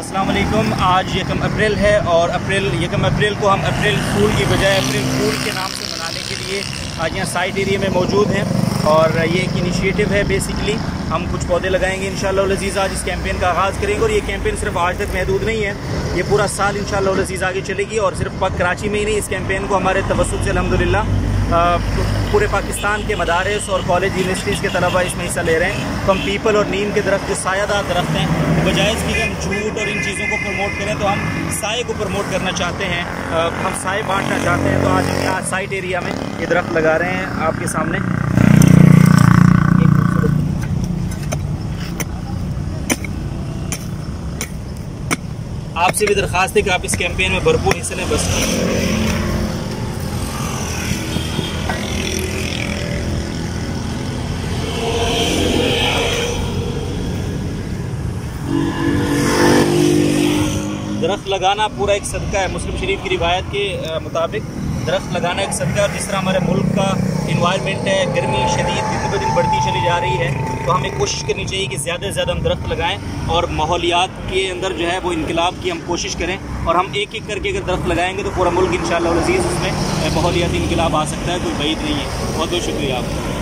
अस्सलाम वालेकुम। आज 1 अप्रैल है और 1 अप्रैल को हम अप्रैल फूल की बजाय अप्रैल फूल के नाम से मनाने के लिए आज यहाँ साइट एरिया में मौजूद हैं और ये एक इनिशिएटिव है। बेसिकली हम कुछ पौधे लगाएंगे इंशाअल्लाह अज़ीज़। आज इस कैंपेन का आगाज़ करेंगे और ये कैंपेन सिर्फ आज तक महदूद नहीं है, ये पूरा साल इंशाअल्लाह अज़ीज़ आगे चलेगी। और सिर्फ कराची में ही नहीं, इस कैंपेन को हमारे तवस्सुत से अल्हम्दुलिल्लाह पूरे पाकिस्तान के मदारिस और कॉलेज यूनिवर्सिटीज़ के तलबा इसमें हिस्सा ले रहे हैं। तो हम पीपल और नीम के दरख्त जो सायादार दरख्त हैं, बजाय इसकी कि हम झूठ और इन चीज़ों को प्रमोट करें तो हम साए को प्रमोट करना चाहते हैं, हम साए बांटना चाहते हैं। तो आज हम यहाँ साइट एरिया में ये दरख्त लगा रहे हैं आपके सामने। आपसे भी दरख्वास्त है कि आप इस कैंपेन में भरपूर हिस्सा लें। बस दरख्त लगाना पूरा एक सदका है। मुस्लिम शरीफ की रिवायत के मुताबिक दरख्त लगाना एक सदका है। और जिस तरह हमारे मुल्क का इन्वायरमेंट है, गर्मी शदीद दिन ब दिन बढ़ती चली जा रही है, तो हमें कोशिश करनी चाहिए कि ज़्यादा से ज़्यादा हम दरख्त लगाएं और माहौलियात के अंदर जो है वो इनकलाब की हम कोशिश करें। और हम एक एक करके अगर दरख्त लगाएंगे तो पूरा मुल्क इंशाअल्लाह अज़ीज़ उसमें माहौलियाती इनकलाब आ सकता है, कोई बईद नहीं है। बहुत बहुत शुक्रिया आपका।